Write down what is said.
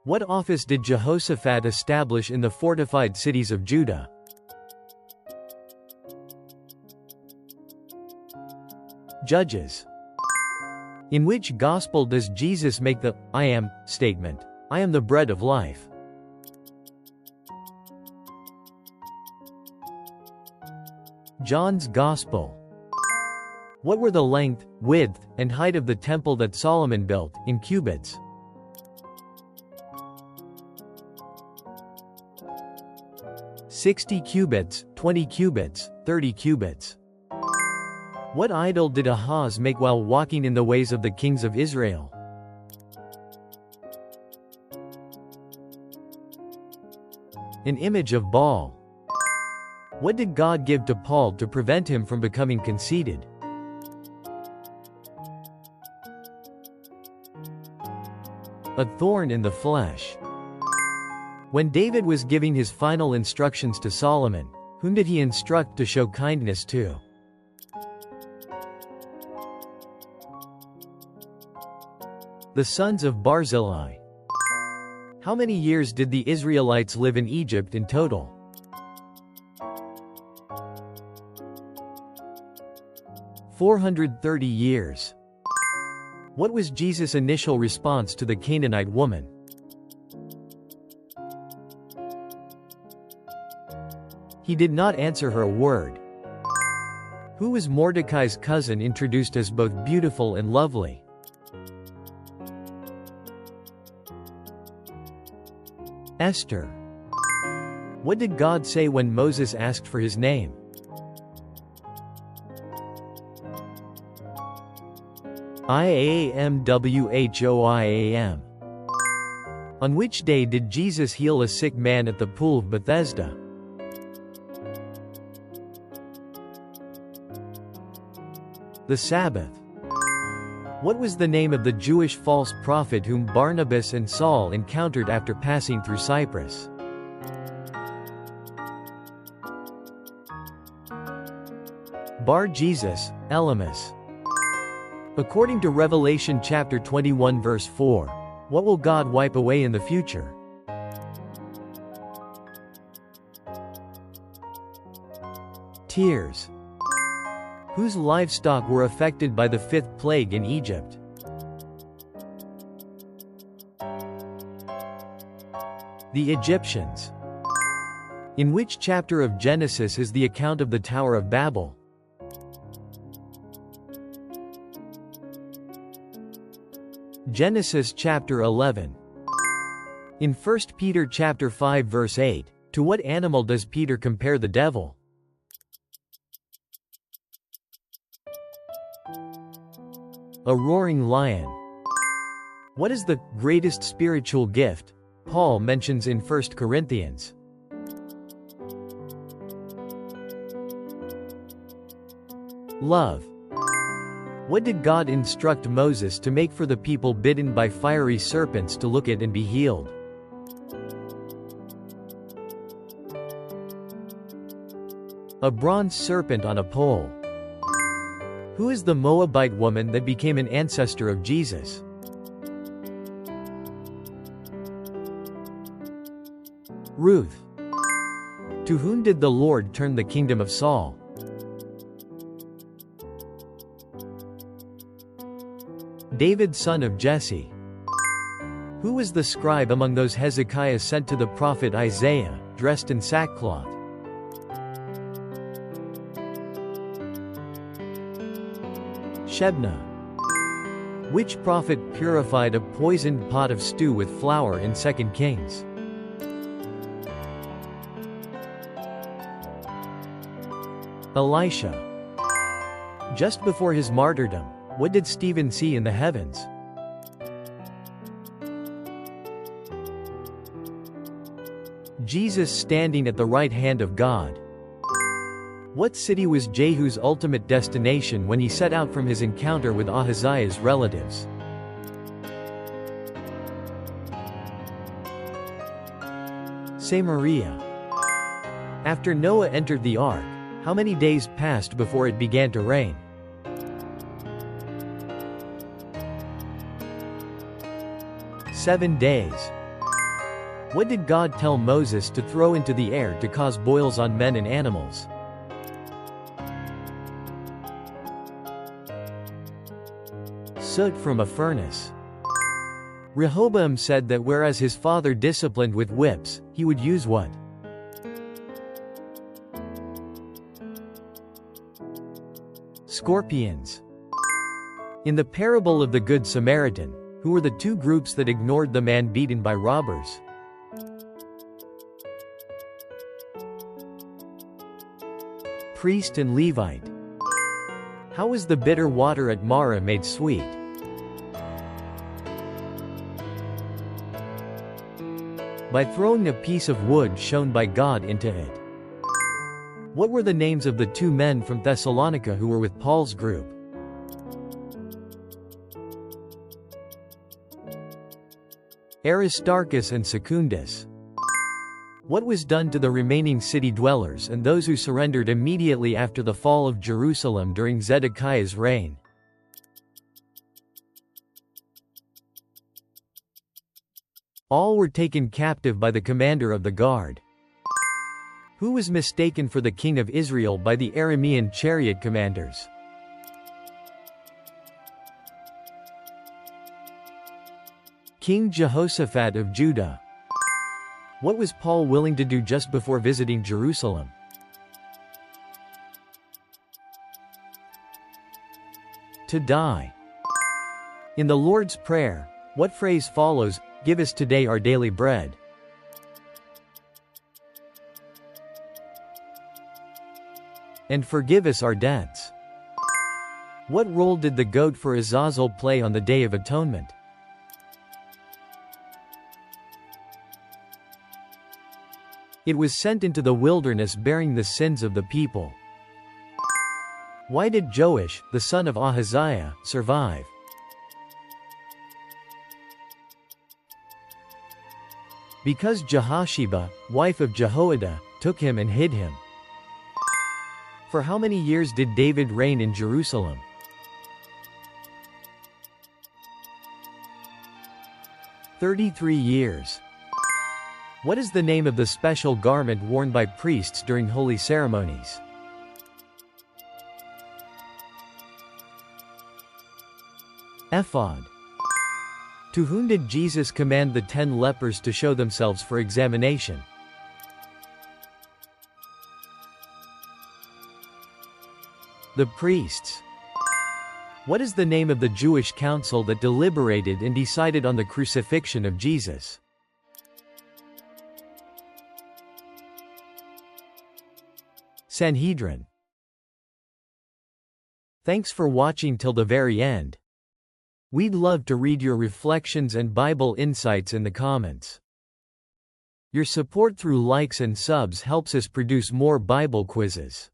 What office did Jehoshaphat establish in the fortified cities of Judah? Judges. In which gospel does Jesus make the "I am" statement? I am the bread of life. John's Gospel. What were the length, width, and height of the temple that Solomon built, in cubits? 60 cubits, 20 cubits, 30 cubits. What idol did Ahaz make while walking in the ways of the kings of Israel? An image of Baal. What did God give to Paul to prevent him from becoming conceited? A thorn in the flesh. When David was giving his final instructions to Solomon, whom did he instruct to show kindness to? The sons of Barzillai. How many years did the Israelites live in Egypt in total? 430 years. What was Jesus' initial response to the Canaanite woman? He did not answer her a word. Who was Mordecai's cousin introduced as both beautiful and lovely? Esther. What did God say when Moses asked for his name? Iamwhoiam. On which day did Jesus heal a sick man at the pool of Bethesda? The Sabbath. What was the name of the Jewish false prophet whom Barnabas and Saul encountered after passing through Cyprus? Bar-Jesus, Elymas. According to Revelation chapter 21 verse 4, what will God wipe away in the future? Tears. Whose livestock were affected by the fifth plague in Egypt? The Egyptians. In which chapter of Genesis is the account of the Tower of Babel? Genesis chapter 11. In 1 Peter chapter 5 verse 8, to what animal does Peter compare the devil? A roaring lion. What is the greatest spiritual gift Paul mentions in 1 Corinthians? Love. What did God instruct Moses to make for the people bitten by fiery serpents to look at and be healed? A bronze serpent on a pole. Who is the Moabite woman that became an ancestor of Jesus? Ruth. To whom did the Lord turn the kingdom of Saul? David, son of Jesse. Who was the scribe among those Hezekiah sent to the prophet Isaiah, dressed in sackcloth? Shebna. Which prophet purified a poisoned pot of stew with flour in 2 Kings? Elisha. Just before his martyrdom, what did Stephen see in the heavens? Jesus standing at the right hand of God. What city was Jehu's ultimate destination when he set out from his encounter with Ahaziah's relatives? Samaria. After Noah entered the ark, how many days passed before it began to rain? 7 days. What did God tell Moses to throw into the air to cause boils on men and animals? Soot from a furnace. Rehoboam said that whereas his father disciplined with whips, he would use what? Scorpions. In the parable of the Good Samaritan, who were the two groups that ignored the man beaten by robbers? Priest and Levite. How was the bitter water at Marah made sweet? By throwing a piece of wood shown by God into it. What were the names of the two men from Thessalonica who were with Paul's group? Aristarchus and Secundus. What was done to the remaining city dwellers and those who surrendered immediately after the fall of Jerusalem during Zedekiah's reign? All were taken captive by the commander of the guard, who was mistaken for the king of Israel by the Aramean chariot commanders. King Jehoshaphat of Judah. What was Paul willing to do just before visiting Jerusalem? To die. In the Lord's Prayer, what phrase follows, "Give us today our daily bread"? And forgive us our debts. What role did the goat for Azazel play on the Day of Atonement? It was sent into the wilderness bearing the sins of the people. Why did Joash, the son of Ahaziah, survive? Because Jehosheba, wife of Jehoiada, took him and hid him. For how many years did David reign in Jerusalem? 33 years. What is the name of the special garment worn by priests during holy ceremonies? Ephod. To whom did Jesus command the 10 lepers to show themselves for examination? The priests. What is the name of the Jewish council that deliberated and decided on the crucifixion of Jesus? Sanhedrin. Thanks for watching till the very end. We'd love to read your reflections and Bible insights in the comments. Your support through likes and subs helps us produce more Bible quizzes.